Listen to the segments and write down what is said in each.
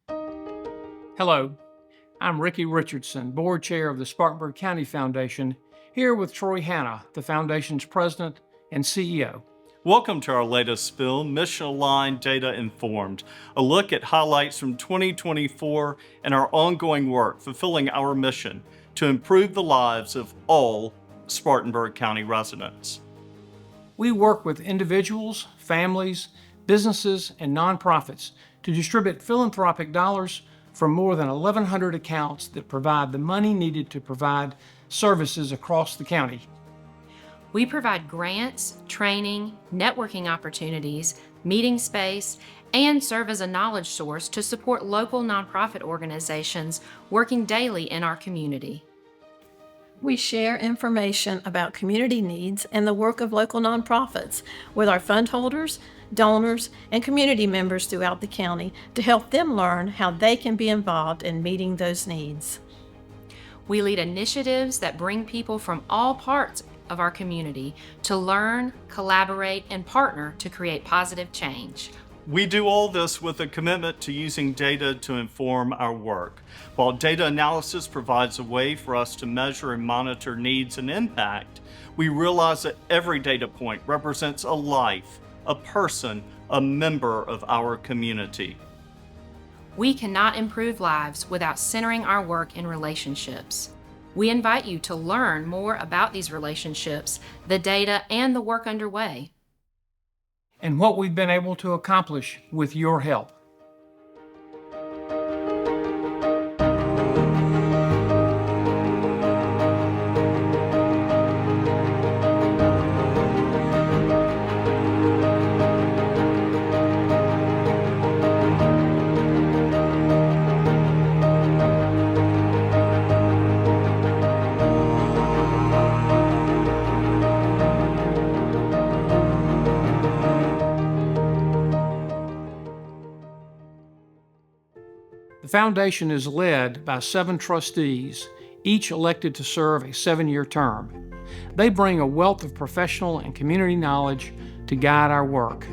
Hello, I'm Ricky Richardson, Board Chair of the Spartanburg County Foundation, here with Troy Hanna, the Foundation's President and CEO. Welcome to our latest spill, Mission Aligned Data Informed, a look at highlights from 2024 and our ongoing work fulfilling our mission to improve the lives of all Spartanburg County residents. We work with individuals, families, businesses, and nonprofits to distribute philanthropic dollars from more than 1,100 accounts that provide the money needed to provide services across the county. We provide grants, training, networking opportunities, meeting space, and serve as a knowledge source to support local nonprofit organizations working daily in our community. We share information about community needs and the work of local nonprofits with our fund holders, donors, and community members throughout the county to help them learn how they can be involved in meeting those needs. We lead initiatives that bring people from all parts of our community to learn, collaborate, and partner to create positive change. We do all this with a commitment to using data to inform our work. While data analysis provides a way for us to measure and monitor needs and impact, we realize that every data point represents a life, a person, a member of our community. We cannot improve lives without centering our work in relationships. We invite you to learn more about these relationships, the data, and the work underway, and what we've been able to accomplish with your help. The foundation is led by 7 trustees, each elected to serve a 7-year term. They bring a wealth of professional and community knowledge to guide our work.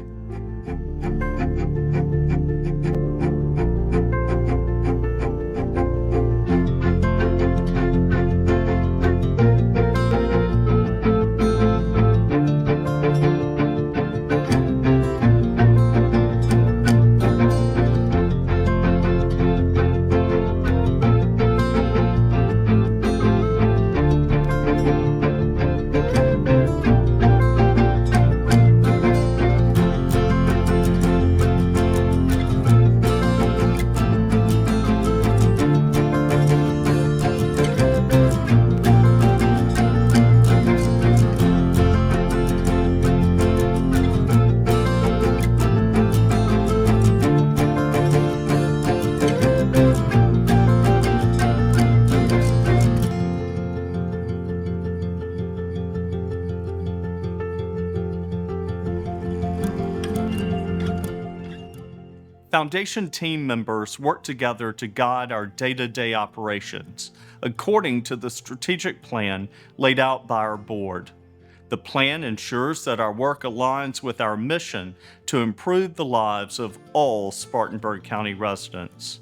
Foundation team members work together to guide our day-to-day operations according to the strategic plan laid out by our board. The plan ensures that our work aligns with our mission to improve the lives of all Spartanburg County residents.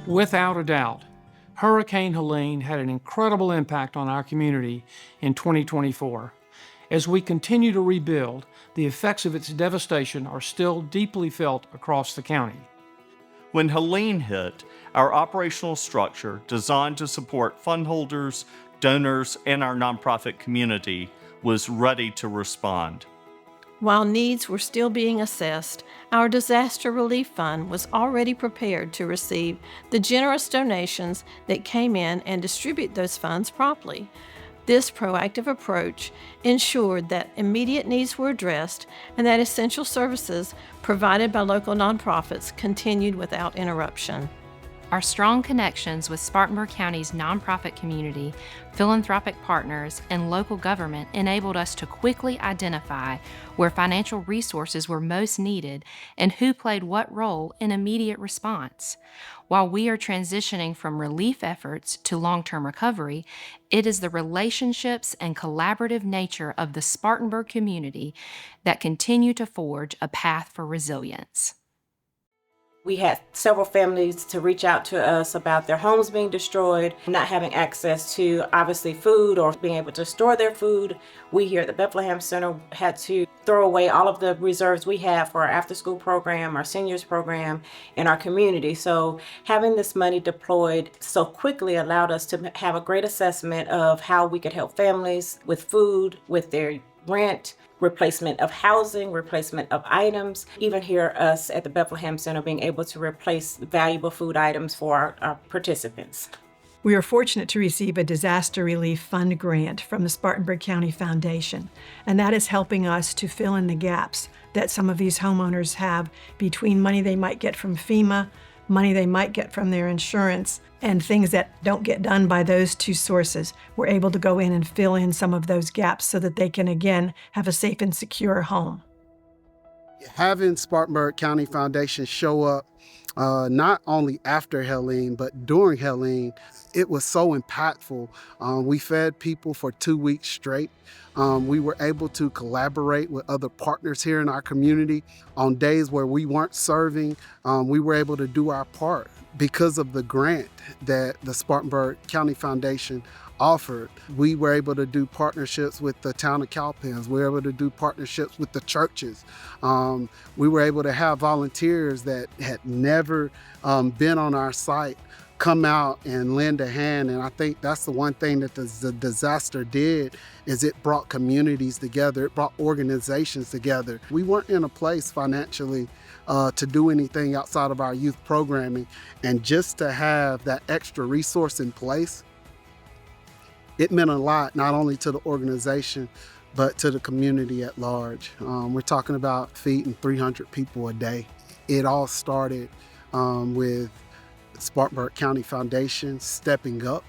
Without a doubt, Hurricane Helene had an incredible impact on our community in 2024. As we continue to rebuild, the effects of its devastation are still deeply felt across the county. When Helene hit, our operational structure, designed to support fund holders, donors, and our nonprofit community, was ready to respond. While needs were still being assessed, our Disaster Relief Fund was already prepared to receive the generous donations that came in and distribute those funds promptly. This proactive approach ensured that immediate needs were addressed and that essential services provided by local nonprofits continued without interruption. Our strong connections with Spartanburg County's nonprofit community, philanthropic partners, and local government enabled us to quickly identify where financial resources were most needed and who played what role in immediate response. While we are transitioning from relief efforts to long-term recovery, it is the relationships and collaborative nature of the Spartanburg community that continue to forge a path for resilience. We had several families to reach out to us about their homes being destroyed, not having access to obviously food or being able to store their food. We here at the Bethlehem Center had to throw away all of the reserves we have for our after-school program, our seniors program, and our community. So having this money deployed so quickly allowed us to have a great assessment of how we could help families with food, with their rent, replacement of housing, replacement of items, even here us at the Bethlehem Center being able to replace valuable food items for our participants. We are fortunate to receive a Disaster Relief Fund grant from the Spartanburg County Foundation, and that is helping us to fill in the gaps that some of these homeowners have between money they might get from FEMA, money they might get from their insurance, and things that don't get done by those two sources. We're able to go in and fill in some of those gaps so that they can, again, have a safe and secure home. Having Spartanburg County Foundation show up not only after Helene, but during Helene, it was so impactful. We fed people for 2 weeks straight. We were able to collaborate with other partners here in our community on days where we weren't serving. We were able to do our part because of the grant that the Spartanburg County Foundation offered. We were able to do partnerships with the town of Cowpens. We were able to do partnerships with the churches. We were able to have volunteers that had never been on our site come out and lend a hand. And I think that's the one thing that the disaster did, is it brought communities together. It brought organizations together. We weren't in a place financially to do anything outside of our youth programming. And just to have that extra resource in place, it meant a lot, not only to the organization, but to the community at large. We're talking about feeding 300 people a day. It all started with Spartanburg County Foundation stepping up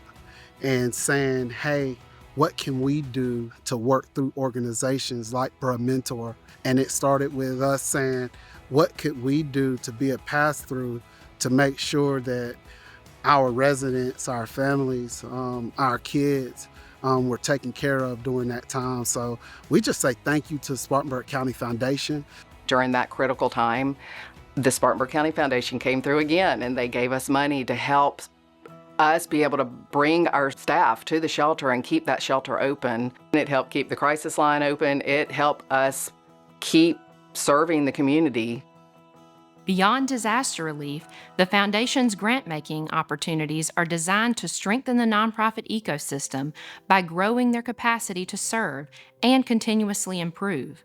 and saying, hey, what can we do to work through organizations like Bruh Mentor? And it started with us saying, what could we do to be a pass-through to make sure that our residents, our families, our kids were taken care of during that time. So we just say thank you to Spartanburg County Foundation. During that critical time, the Spartanburg County Foundation came through again, and they gave us money to help us be able to bring our staff to the shelter and keep that shelter open. It helped keep the crisis line open. It helped us keep serving the community. Beyond disaster relief, the Foundation's grant-making opportunities are designed to strengthen the nonprofit ecosystem by growing their capacity to serve and continuously improve.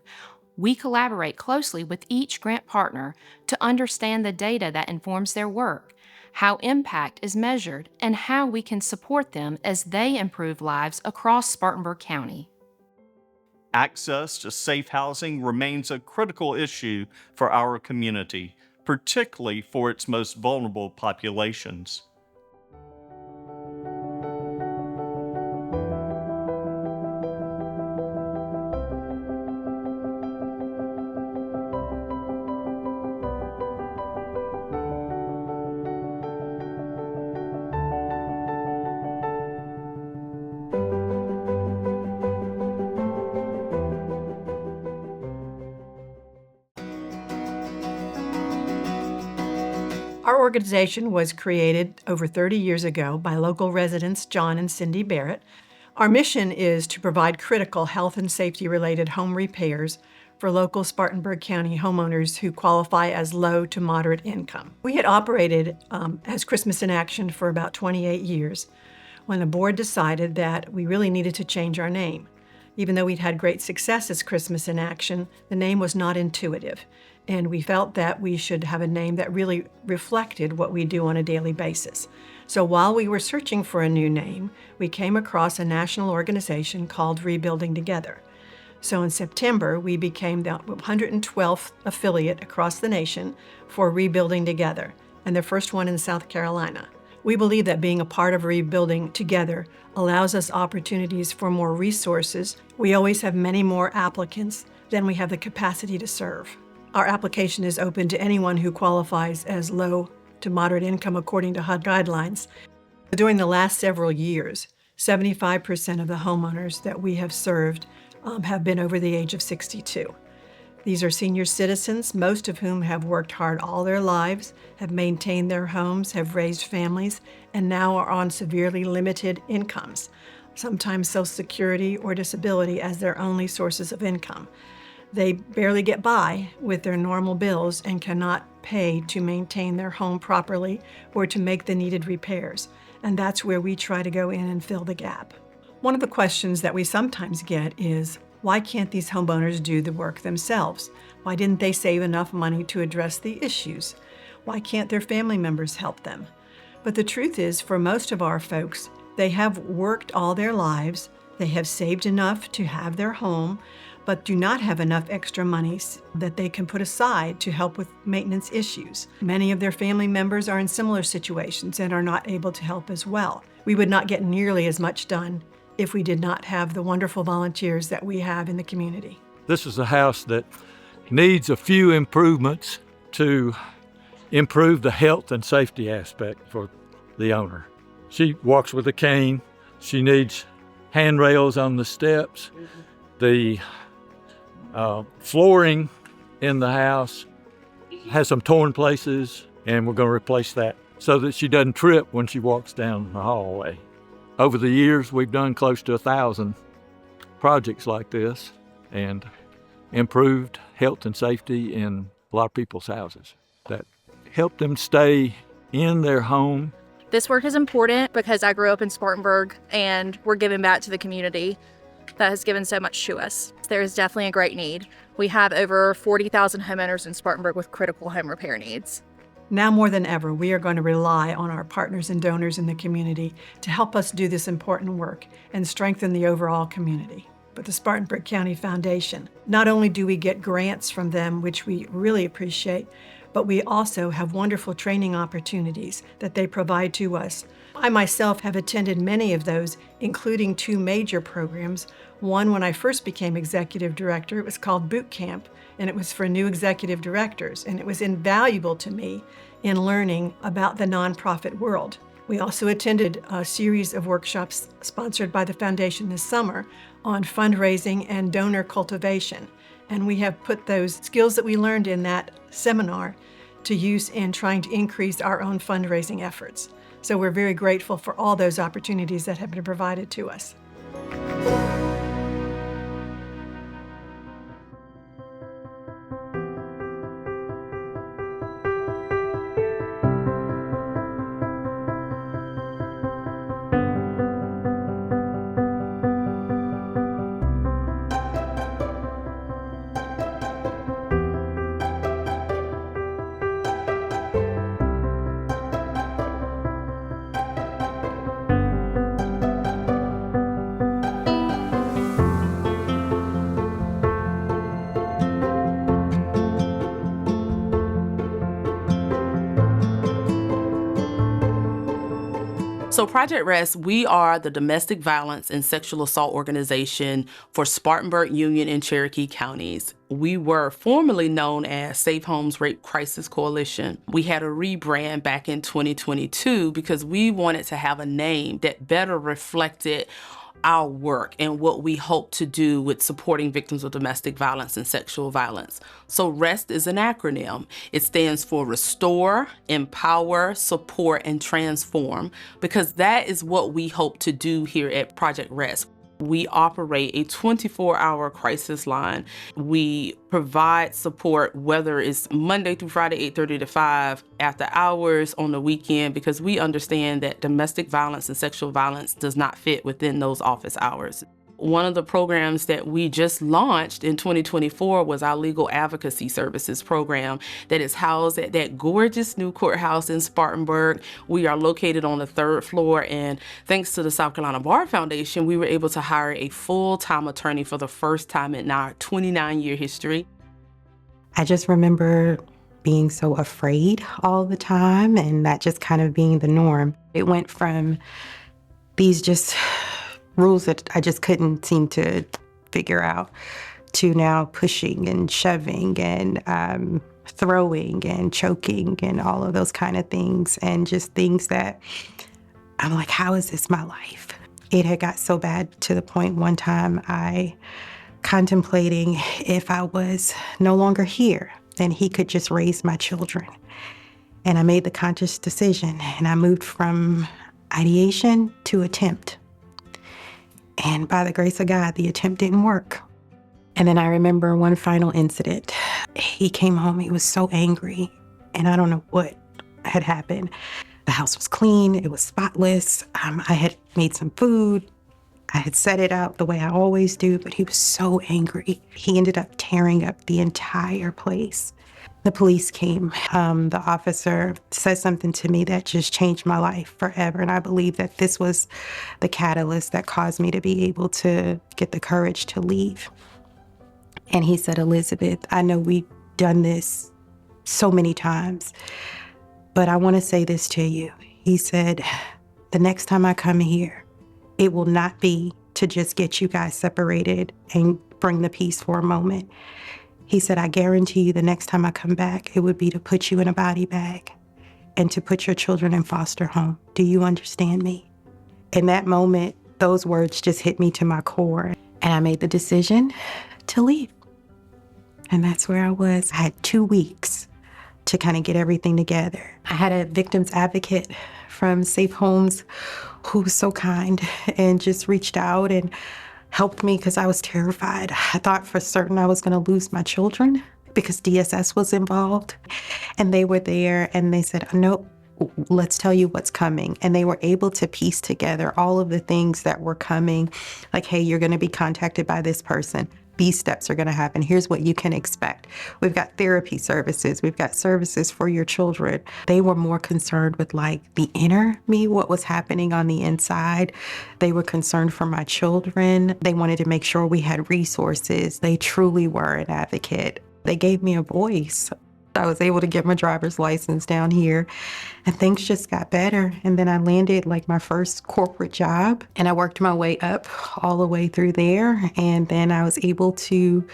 We collaborate closely with each grant partner to understand the data that informs their work, how impact is measured, and how we can support them as they improve lives across Spartanburg County. Access to safe housing remains a critical issue for our community, particularly for its most vulnerable populations. Our organization was created over 30 years ago by local residents John and Cindy Barrett. Our mission is to provide critical health and safety related home repairs for local Spartanburg County homeowners who qualify as low to moderate income. We had operated as Christmas in Action for about 28 years when the board decided that we really needed to change our name. Even though we'd had great success as Christmas in Action, the name was not intuitive, and we felt that we should have a name that really reflected what we do on a daily basis. So while we were searching for a new name, we came across a national organization called Rebuilding Together. So in September, we became the 112th affiliate across the nation for Rebuilding Together, and the first one in South Carolina. We believe that being a part of Rebuilding Together allows us opportunities for more resources. We always have many more applicants than we have the capacity to serve. Our application is open to anyone who qualifies as low to moderate income according to HUD guidelines. During the last several years, 75% of the homeowners that we have served have been over the age of 62. These are senior citizens, most of whom have worked hard all their lives, have maintained their homes, have raised families, and now are on severely limited incomes, sometimes Social Security or disability as their only sources of income. They barely get by with their normal bills and cannot pay to maintain their home properly or to make the needed repairs. And that's where we try to go in and fill the gap. One of the questions that we sometimes get is, why can't these homeowners do the work themselves? Why didn't they save enough money to address the issues? Why can't their family members help them? But the truth is, for most of our folks, they have worked all their lives, they have saved enough to have their home, but do not have enough extra money that they can put aside to help with maintenance issues. Many of their family members are in similar situations and are not able to help as well. We would not get nearly as much done if we did not have the wonderful volunteers that we have in the community. This is a house that needs a few improvements to improve the health and safety aspect for the owner. She walks with a cane. She needs handrails on the steps. The flooring in the house has some torn places, and we're going to replace that so that she doesn't trip when she walks down the hallway. Over the years, we've done close to 1,000 projects like this and improved health and safety in a lot of people's houses that help them stay in their home. This work is important because I grew up in Spartanburg and we're giving back to the community that has given so much to us. There is definitely a great need. We have over 40,000 homeowners in Spartanburg with critical home repair needs. Now more than ever, we are going to rely on our partners and donors in the community to help us do this important work and strengthen the overall community. But the Spartanburg County Foundation, not only do we get grants from them, which we really appreciate, but we also have wonderful training opportunities that they provide to us. I myself have attended many of those, including 2 major programs. One, when I first became executive director, it was called Boot Camp, and it was for new executive directors, and it was invaluable to me in learning about the nonprofit world. We also attended a series of workshops sponsored by the foundation this summer on fundraising and donor cultivation, and we have put those skills that we learned in that seminar to use in trying to increase our own fundraising efforts. So we're very grateful for all those opportunities that have been provided to us. So Project Rest, we are the domestic violence and sexual assault organization for Spartanburg, Union, and Cherokee counties. We were formerly known as Safe Homes Rape Crisis Coalition. We had a rebrand back in 2022 because we wanted to have a name that better reflected our work and what we hope to do with supporting victims of domestic violence and sexual violence. So REST is an acronym. It stands for Restore, Empower, Support, and Transform, because that is what we hope to do here at Project REST. We operate a 24-hour crisis line. We provide support, whether it's Monday through Friday, 8:30 to 5, after hours, on the weekend, because we understand that domestic violence and sexual violence does not fit within those office hours. One of the programs that we just launched in 2024 was our Legal Advocacy Services program that is housed at that gorgeous new courthouse in Spartanburg. We are located on the 3rd floor, and thanks to the South Carolina Bar Foundation, we were able to hire a full-time attorney for the first time in our 29-year history. I just remember being so afraid all the time, and that just kind of being the norm. It went from these just rules that I just couldn't seem to figure out to now pushing and shoving and throwing and choking and all of those kind of things, and just things that I'm like, how is this my life? It had got so bad to the point one time I contemplating if I was no longer here, then he could just raise my children. And I made the conscious decision, and I moved from ideation to attempt. And by the grace of God, the attempt didn't work. And then I remember one final incident. He came home, he was so angry, and I don't know what had happened. The house was clean, it was spotless. I had made some food. I had set it out the way I always do, but he was so angry. He ended up tearing up the entire place. The police came. The officer said something to me that just changed my life forever. And I believe that this was the catalyst that caused me to be able to get the courage to leave. And he said, Elizabeth, I know we've done this so many times, but I want to say this to you. He said, the next time I come here, it will not be to just get you guys separated and bring the peace for a moment. He said, I guarantee you the next time I come back, it would be to put you in a body bag and to put your children in foster home. Do you understand me? In that moment, those words just hit me to my core. And I made the decision to leave. And that's where I was. I had 2 weeks to kind of get everything together. I had a victim's advocate from Safe Homes who was so kind and just reached out and helped me because I was terrified. I thought for certain I was going to lose my children because DSS was involved. And they were there and they said, nope, let's tell you what's coming. And they were able to piece together all of the things that were coming. Like, hey, you're going to be contacted by this person. These steps are going to happen. Here's what you can expect. We've got therapy services. We've got services for your children. They were more concerned with like the inner me, what was happening on the inside. They were concerned for my children. They wanted to make sure we had resources. They truly were an advocate. They gave me a voice. I was able to get my driver's license down here and things just got better. And then I landed like my first corporate job and I worked my way up all the way through there. And then I was able to,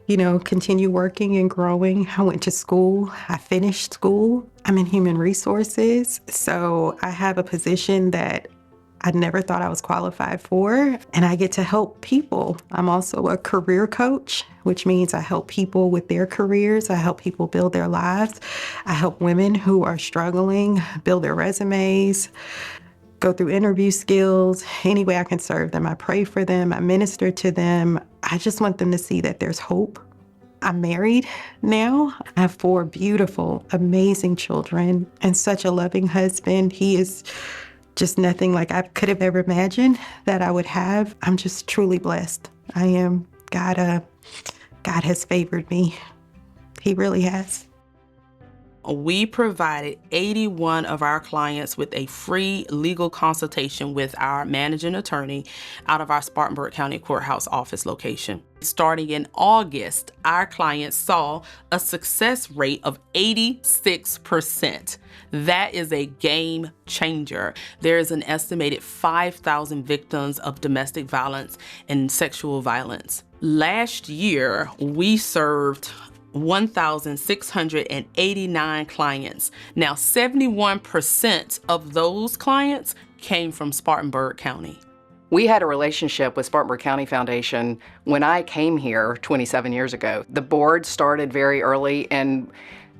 continue working and growing. I went to school. I finished school. I'm in human resources. So I have a position that I never thought I was qualified for, and I get to help people. I'm also a career coach, which means I help people with their careers. I help people build their lives. I help women who are struggling build their resumes, go through interview skills. Any way I can serve them, I pray for them, I minister to them. I just want them to see that there's hope. I'm married now. I have 4 beautiful, amazing children and such a loving husband. He is just nothing like I could have ever imagined that I would have. I'm just truly blessed. I am. God has favored me. He really has. We provided 81 of our clients with a free legal consultation with our managing attorney out of our Spartanburg County Courthouse office location. Starting in August, our clients saw a success rate of 86%. That is a game changer. There is an estimated 5,000 victims of domestic violence and sexual violence. Last year, we served 1,689 clients. Now, 71% of those clients came from Spartanburg County. We had a relationship with Spartanburg County Foundation when I came here 27 years ago. The board started very early and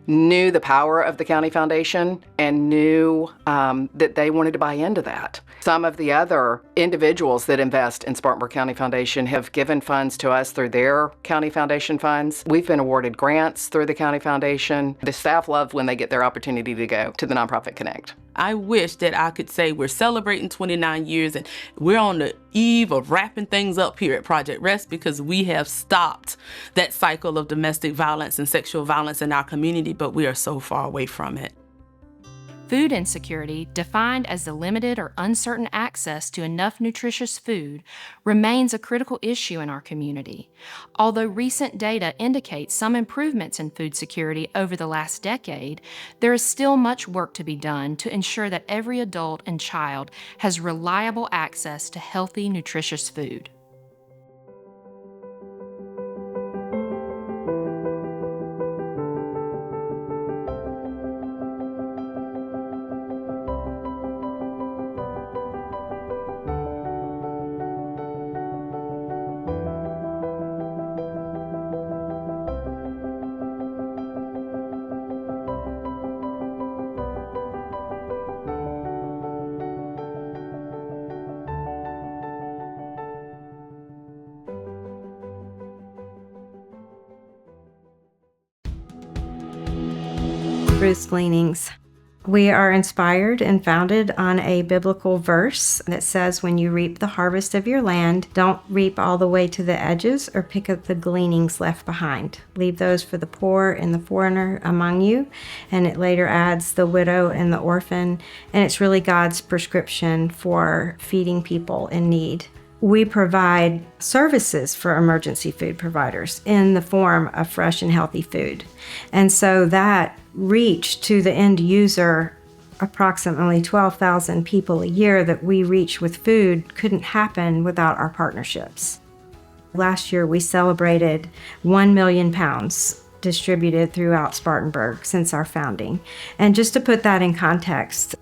knew the power of the county foundation and knew that they wanted to buy into that. Some of the other individuals that invest in Spartanburg County Foundation have given funds to us through their county foundation funds. We've been awarded grants through the county foundation. The staff love when they get their opportunity to go to the Nonprofit Connect. I wish that I could say we're celebrating 29 years and we're on the eve of wrapping things up here at Project Rest, because we have stopped that cycle of domestic violence and sexual violence in our community, but we are so far away from it. Food insecurity, defined as the limited or uncertain access to enough nutritious food, remains a critical issue in our community. Although recent data indicates some improvements in food security over the last decade, there is still much work to be done to ensure that every adult and child has reliable access to healthy, nutritious food. Ruth's Gleanings. We are inspired and founded on a biblical verse that says, when you reap the harvest of your land, don't reap all the way to the edges or pick up the gleanings left behind. Leave those for the poor and the foreigner among you. And it later adds the widow and the orphan. And it's really God's prescription for feeding people in need. We provide services for emergency food providers in the form of fresh and healthy food. And so that reach to the end user, approximately 12,000 people a year that we reach with food, couldn't happen without our partnerships. Last year we celebrated 1 million pounds distributed throughout Spartanburg since our founding. And just to put that in context,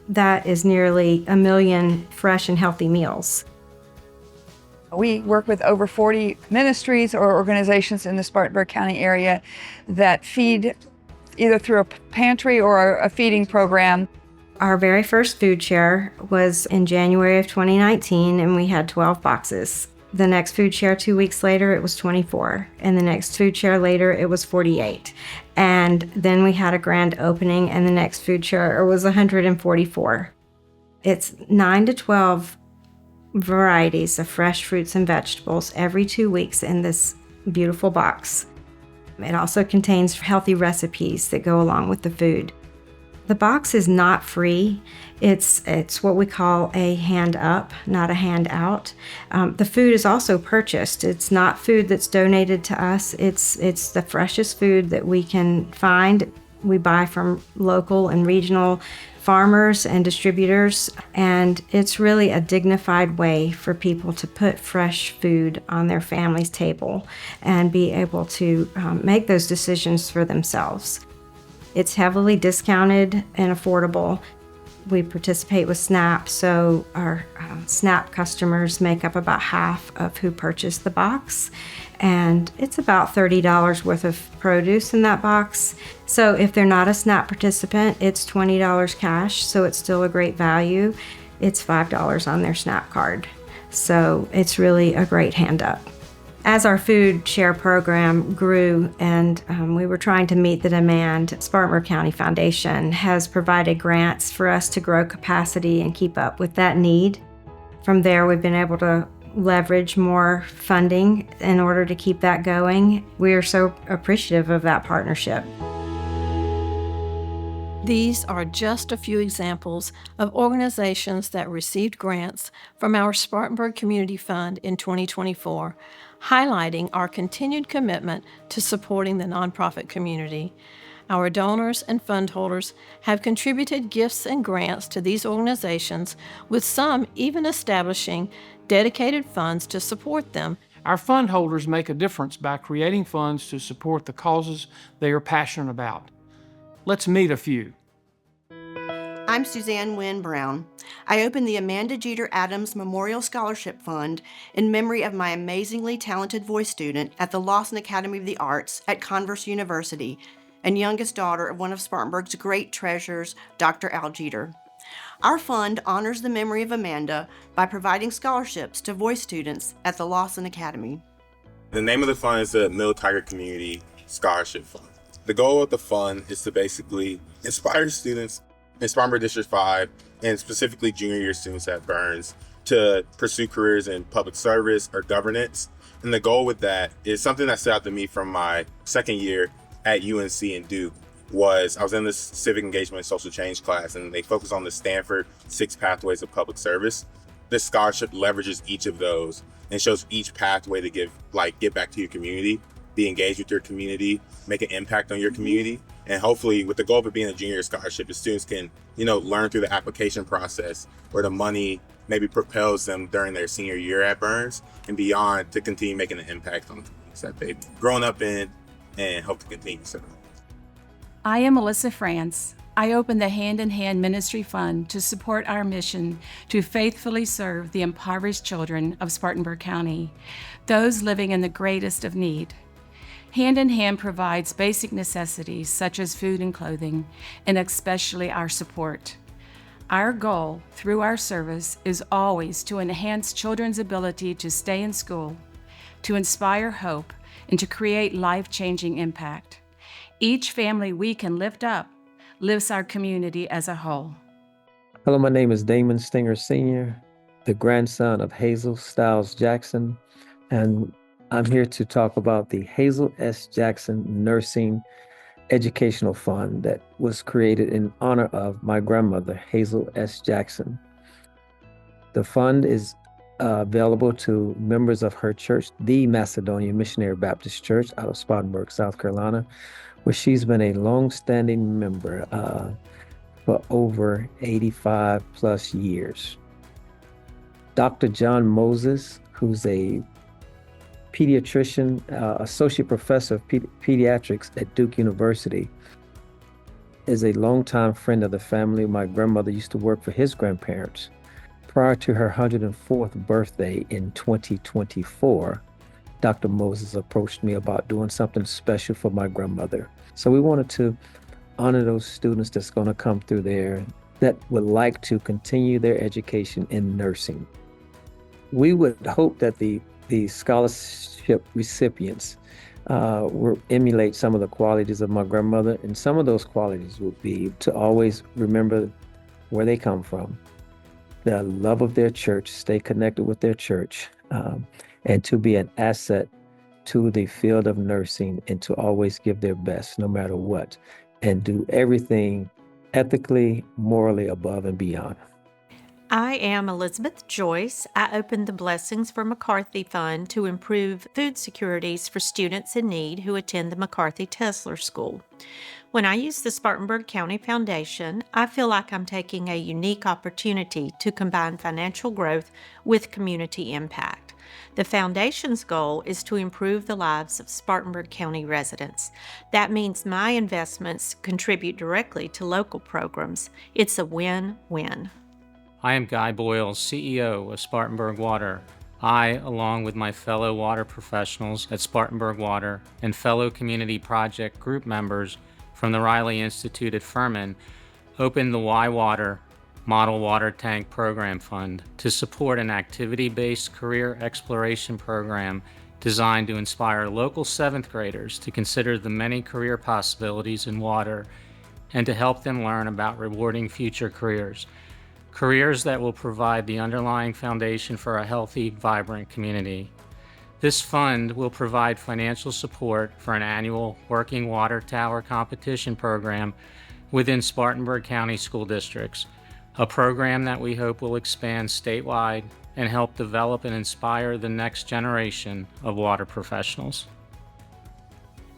that is nearly 1 million fresh and healthy meals. We work with over 40 ministries or organizations in the Spartanburg County area that feed either through a pantry or a feeding program. Our very first food share was in January of 2019, and we had 12 boxes. The next food share 2 weeks later, it was 24. And the next food share later, it was 48. And then we had a grand opening, and the next food share was 144. It's 9 to 12 varieties of fresh fruits and vegetables every 2 weeks in this beautiful box. It also contains healthy recipes that go along with the food. The box is not free. It's what we call a hand up, not a hand out. The food is also purchased. It's not food that's donated to us. It's the freshest food that we can find. We buy from local and regional farmers and distributors, and it's really a dignified way for people to put fresh food on their family's table and be able to make those decisions for themselves. It's heavily discounted and affordable. We participate with SNAP, so our SNAP customers make up about half of who purchase the box. And it's about $30 worth of produce in that box. So if they're not a SNAP participant, it's $20 cash, so it's still a great value. It's $5 on their SNAP card. So it's really a great hand up. As our food share program grew and we were trying to meet the demand, Spartanburg County Foundation has provided grants for us to grow capacity and keep up with that need. From there, we've been able to leverage more funding in order to keep that going. We are so appreciative of that partnership. These are just a few examples of organizations that received grants from our Spartanburg Community Fund in 2024, highlighting our continued commitment to supporting the nonprofit community. Our donors and fund holders have contributed gifts and grants to these organizations, with some even establishing dedicated funds to support them. Our fund holders make a difference by creating funds to support the causes they are passionate about. Let's meet a few. I'm Suzanne Wynn Brown. I opened the Amanda Jeter Adams Memorial Scholarship Fund in memory of my amazingly talented voice student at the Lawson Academy of the Arts at Converse University and youngest daughter of one of Spartanburg's great treasures, Dr. Al Jeter. Our fund honors the memory of Amanda by providing scholarships to voice students at the Lawson Academy. The name of the fund is the Middle Tiger Community Scholarship Fund. The goal of the fund is to basically inspire students in Spartanburg District 5 and specifically junior year students at Burns to pursue careers in public service or governance. And the goal with that is something that stood out to me from my second year at UNC and Duke. I was in this civic engagement and social change class, and they focus on the Stanford 6 Pathways of Public Service. This scholarship leverages each of those and shows each pathway to get back to your community, be engaged with your community, make an impact on your community. And hopefully with the goal of it being a junior scholarship, the students can, learn through the application process where the money maybe propels them during their senior year at Burns and beyond to continue making an impact on the communities that they've grown up in and hope to continue serving. I am Melissa France. I opened the Hand in Hand Ministry Fund to support our mission to faithfully serve the impoverished children of Spartanburg County, those living in the greatest of need. Hand in Hand provides basic necessities such as food and clothing, and especially our support. Our goal through our service is always to enhance children's ability to stay in school, to inspire hope, and to create life-changing impact. Each family we can lift up lifts our community as a whole. Hello, my name is Damon Stinger Sr., the grandson of Hazel Stiles Jackson, and I'm here to talk about the Hazel S. Jackson Nursing Educational Fund that was created in honor of my grandmother, Hazel S. Jackson. The fund is available to members of her church, the Macedonian Missionary Baptist Church out of Spartanburg, South Carolina, where she's been a long-standing member for over 85 plus years. Dr. John Moses, who's a pediatrician, associate professor of pediatrics at Duke University, is a longtime friend of the family. My grandmother used to work for his grandparents. Prior to her 104th birthday in 2024, Dr. Moses approached me about doing something special for my grandmother. So we wanted to honor those students that's going to come through there that would like to continue their education in nursing. We would hope that the scholarship recipients will emulate some of the qualities of my grandmother, and some of those qualities would be to always remember where they come from, the love of their church, stay connected with their church, and to be an asset to the field of nursing, and to always give their best no matter what, and do everything ethically, morally above and beyond. I am Elizabeth Joyce. I opened the Blessings for McCarthy Fund to improve food securities for students in need who attend the McCarthy Tesler School. When I use the Spartanburg County Foundation, I feel like I'm taking a unique opportunity to combine financial growth with community impact. The Foundation's goal is to improve the lives of Spartanburg County residents. That means my investments contribute directly to local programs. It's a win-win. I am Guy Boyle, CEO of Spartanburg Water. I, along with my fellow water professionals at Spartanburg Water and fellow community project group members from the Riley Institute at Furman, opened the Y Water Model Water Tank Program Fund to support an activity-based career exploration program designed to inspire local 7th graders to consider the many career possibilities in water and to help them learn about rewarding future careers. Careers that will provide the underlying foundation for a healthy, vibrant community. This fund will provide financial support for an annual working water tower competition program within Spartanburg County school districts, a program that we hope will expand statewide and help develop and inspire the next generation of water professionals.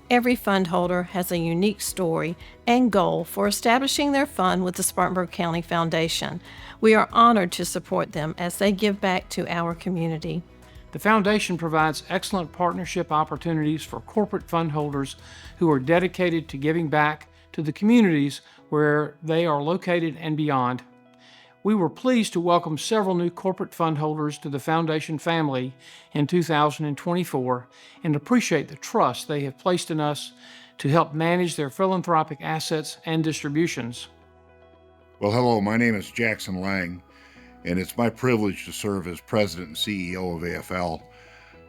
Every fund holder has a unique story and goal for establishing their fund with the Spartanburg County Foundation. We are honored to support them as they give back to our community. The Foundation provides excellent partnership opportunities for corporate fund holders who are dedicated to giving back to the communities where they are located and beyond. We were pleased to welcome several new corporate fund holders to the Foundation family in 2024 and appreciate the trust they have placed in us to help manage their philanthropic assets and distributions. Well, hello, my name is Jackson Lang, and it's my privilege to serve as President and CEO of AFL.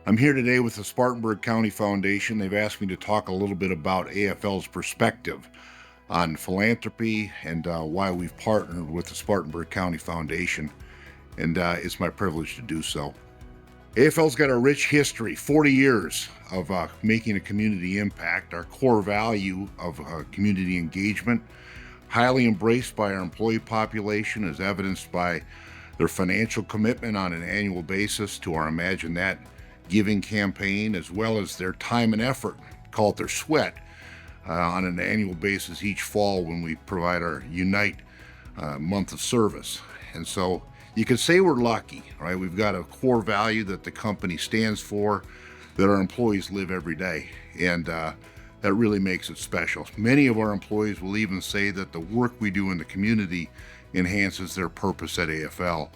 I'm here today with the Spartanburg County Foundation. They've asked me to talk a little bit about AFL's perspective on philanthropy and why we've partnered with the Spartanburg County Foundation, and it's my privilege to do so. AFL's got a rich history, 40 years of making a community impact. Our core value of community engagement, highly embraced by our employee population, is evidenced by their financial commitment on an annual basis to our Imagine That giving campaign, as well as their time and effort, call it their sweat, on an annual basis each fall when we provide our Unite month of service. And so you could say we're lucky, right? We've got a core value that the company stands for, that our employees live every day, and that really makes it special. Many of our employees will even say that the work we do in the community enhances their purpose at AFL.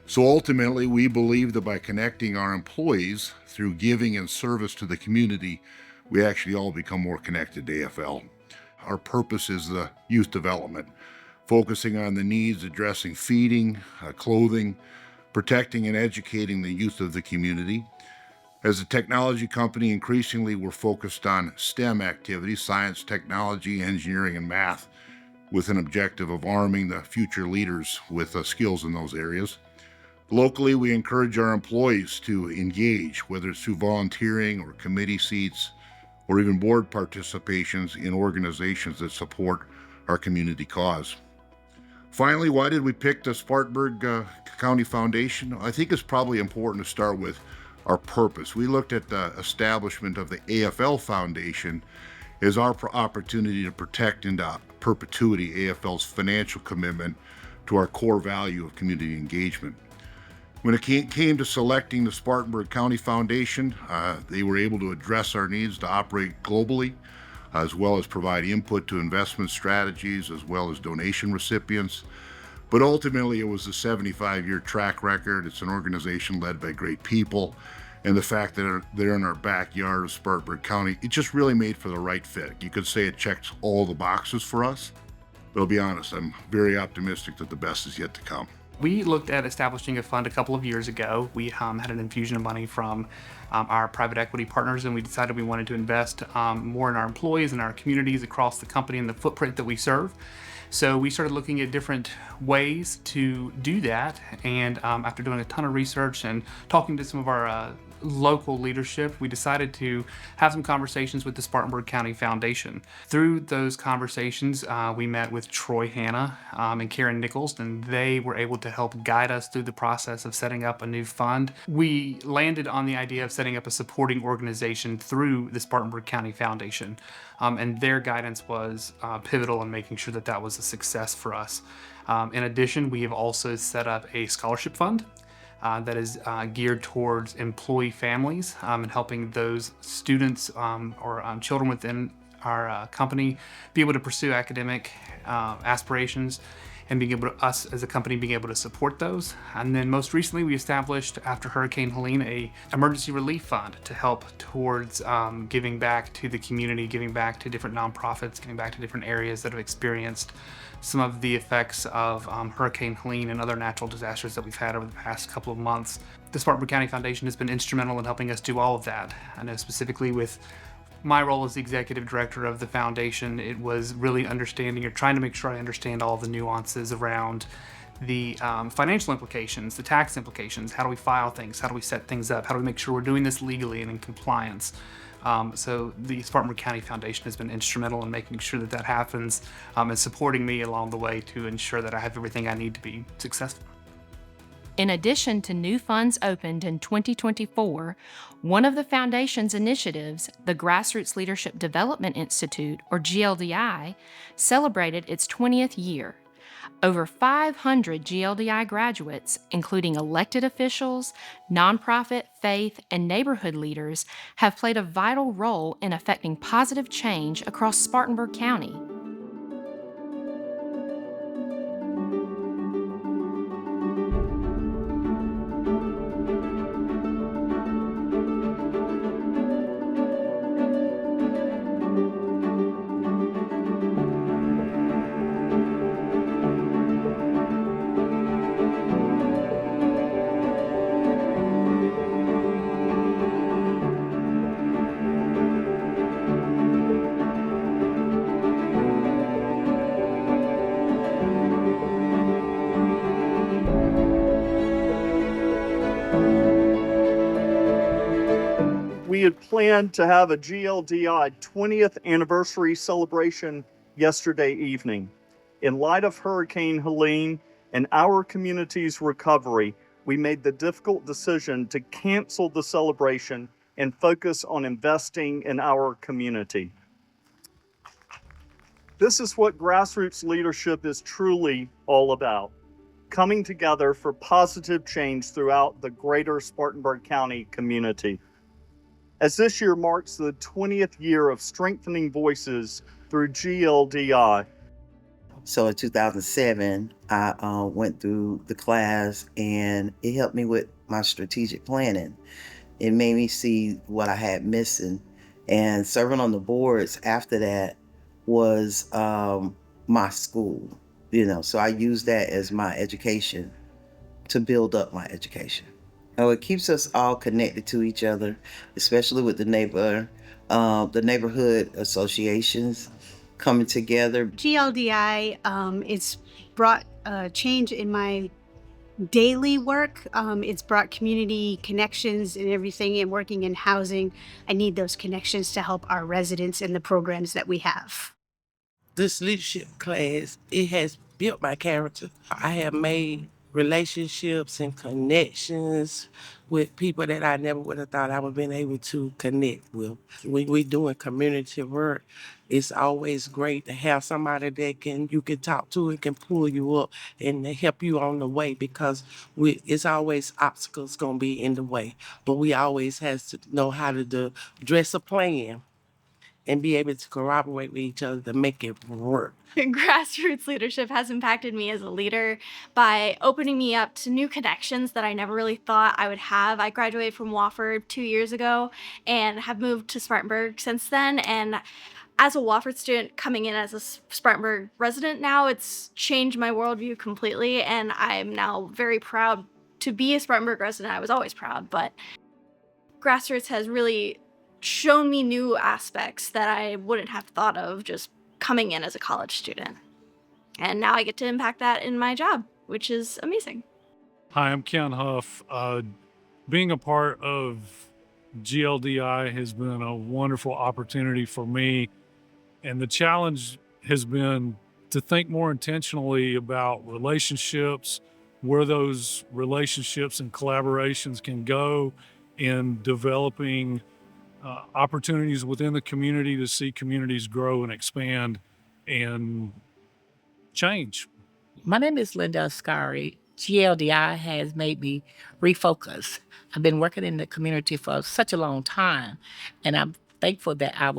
So ultimately, we believe that by connecting our employees through giving and service to the community, we actually all become more connected to AFL. Our purpose is the youth development, focusing on the needs, addressing feeding, clothing, protecting and educating the youth of the community. As a technology company, increasingly we're focused on STEM activities, science, technology, engineering, and math, with an objective of arming the future leaders with skills in those areas. Locally, we encourage our employees to engage, whether it's through volunteering or committee seats, or even board participations in organizations that support our community cause. Finally, why did we pick the Spartanburg County Foundation? I think it's probably important to start with our purpose. We looked at the establishment of the AFL Foundation as our opportunity to protect into perpetuity AFL's financial commitment to our core value of community engagement. When it came to selecting the Spartanburg County Foundation, they were able to address our needs to operate globally, as well as provide input to investment strategies, as well as donation recipients. But ultimately, it was a 75-year track record. It's an organization led by great people, and the fact that they're in our backyard of Spartanburg County, it just really made for the right fit. You could say it checks all the boxes for us, but I'll be honest, I'm very optimistic that the best is yet to come. We looked at establishing a fund a couple of years ago. We had an infusion of money from our private equity partners, and we decided we wanted to invest more in our employees and our communities across the company and the footprint that we serve. So we started looking at different ways to do that, and after doing a ton of research and talking to some of our local leadership, we decided to have some conversations with the Spartanburg County Foundation. Through those conversations, we met with Troy Hanna and Karen Nichols, and they were able to help guide us through the process of setting up a new fund. We landed on the idea of setting up a supporting organization through the Spartanburg County Foundation, and their guidance was pivotal in making sure that that was a success for us. In addition, we have also set up a scholarship fund that is geared towards employee families and helping those students or children within our company be able to pursue academic aspirations, and being able to, us as a company being able to support those. And then most recently we established, after Hurricane Helene, a emergency relief fund to help towards giving back to the community, giving back to different nonprofits, giving back to different areas that have experienced some of the effects of Hurricane Helene and other natural disasters that we've had over the past couple of months. The Spartanburg County Foundation has been instrumental in helping us do all of that. I know specifically with my role as the executive director of the foundation, it was really understanding or trying to make sure I understand all the nuances around the financial implications, the tax implications. How do we file things? How do we set things up? How do we make sure we're doing this legally and in compliance? So the Spartanburg County Foundation has been instrumental in making sure that that happens and supporting me along the way to ensure that I have everything I need to be successful. In addition to new funds opened in 2024, one of the Foundation's initiatives, the Grassroots Leadership Development Institute, or GLDI, celebrated its 20th year. Over 500 GLDI graduates, including elected officials, nonprofit, faith, and neighborhood leaders, have played a vital role in affecting positive change across Spartanburg County. had planned to have a GLDI 20th anniversary celebration yesterday evening. In light of Hurricane Helene and our community's recovery, we made the difficult decision to cancel the celebration and focus on investing in our community. This is what grassroots leadership is truly all about, coming together for positive change throughout the greater Spartanburg County community. As this year marks the 20th year of strengthening voices through GLDI. So in 2007, I went through the class and it helped me with my strategic planning. It made me see what I had missing. And serving on the boards after that was my school, so I used that as my education to build up my education. It keeps us all connected to each other, especially with the neighborhood associations coming together. GLDI, it's brought change in my daily work. It's brought community connections and everything, and working in housing. I need those connections to help our residents and the programs that we have. This leadership class, it has built my character. I have made relationships and connections with people that I never would have thought I would have been able to connect with. When we're doing community work, it's always great to have somebody that you can talk to and can pull you up and help you on the way, because it's always obstacles gonna be in the way. But we always has to know how to dress a plan and be able to corroborate with each other to make it work. Grassroots leadership has impacted me as a leader by opening me up to new connections that I never really thought I would have. I graduated from Wofford 2 years ago and have moved to Spartanburg since then. And as a Wofford student coming in as a Spartanburg resident now, it's changed my worldview completely. And I'm now very proud to be a Spartanburg resident. I was always proud, but Grassroots has really shown me new aspects that I wouldn't have thought of just coming in as a college student. And now I get to impact that in my job, which is amazing. Hi, I'm Ken Huff. Being a part of GLDI has been a wonderful opportunity for me. And the challenge has been to think more intentionally about relationships, where those relationships and collaborations can go in developing opportunities within the community to see communities grow and expand and change. My name is Linda Ascari. GLDI has made me refocus. I've been working in the community for such a long time, and I'm thankful that I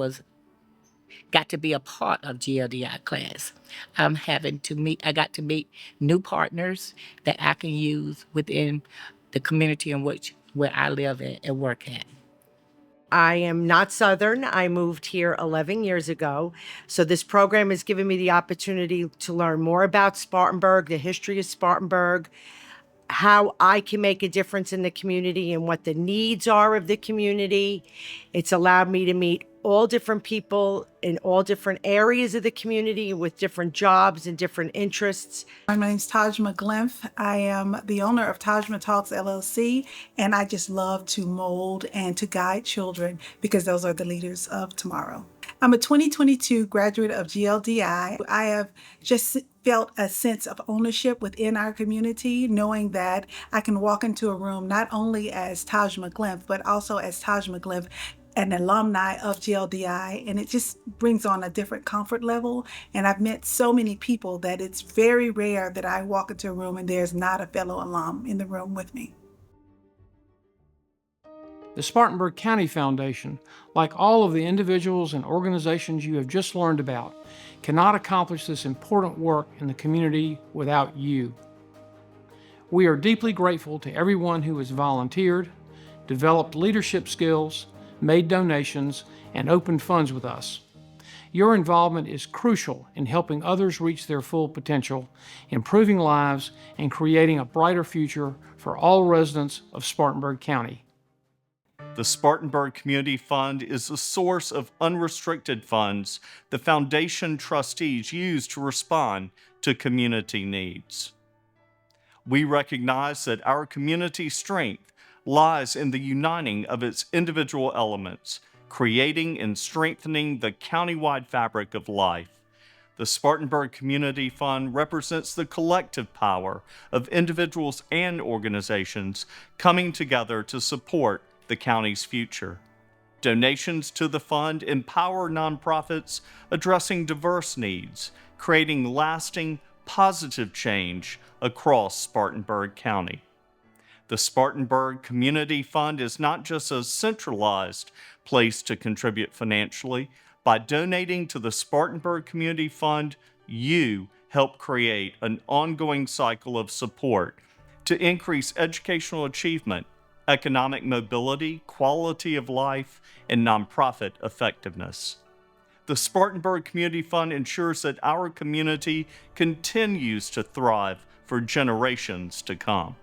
got to be a part of GLDI class. I got to meet new partners that I can use within the community in where I live and work at. I am not Southern. I moved here 11 years ago. So this program has given me the opportunity to learn more about Spartanburg, the history of Spartanburg, how I can make a difference in the community and what the needs are of the community. It's allowed me to meet all different people in all different areas of the community with different jobs and different interests. My name is Tajma Glenf. I am the owner of Tajma Talks LLC, and I just love to mold and to guide children because those are the leaders of tomorrow. I'm a 2022 graduate of GLDI. I have just felt a sense of ownership within our community, knowing that I can walk into a room not only as Tajma Glenf, but also as Tajma Glenf, an alumni of GLDI, and it just brings on a different comfort level. And I've met so many people that it's very rare that I walk into a room and there's not a fellow alum in the room with me. The Spartanburg County Foundation, like all of the individuals and organizations you have just learned about, cannot accomplish this important work in the community without you. We are deeply grateful to everyone who has volunteered, developed leadership skills, made donations, and opened funds with us. Your involvement is crucial in helping others reach their full potential, improving lives, and creating a brighter future for all residents of Spartanburg County. The Spartanburg Community Fund is a source of unrestricted funds the Foundation trustees use to respond to community needs. We recognize that our community strength lies in the uniting of its individual elements, creating and strengthening the countywide fabric of life. The Spartanburg Community Fund represents the collective power of individuals and organizations coming together to support the county's future. Donations to the fund empower nonprofits addressing diverse needs, creating lasting, positive change across Spartanburg County. The Spartanburg Community Fund is not just a centralized place to contribute financially. By donating to the Spartanburg Community Fund, you help create an ongoing cycle of support to increase educational achievement, economic mobility, quality of life, and nonprofit effectiveness. The Spartanburg Community Fund ensures that our community continues to thrive for generations to come.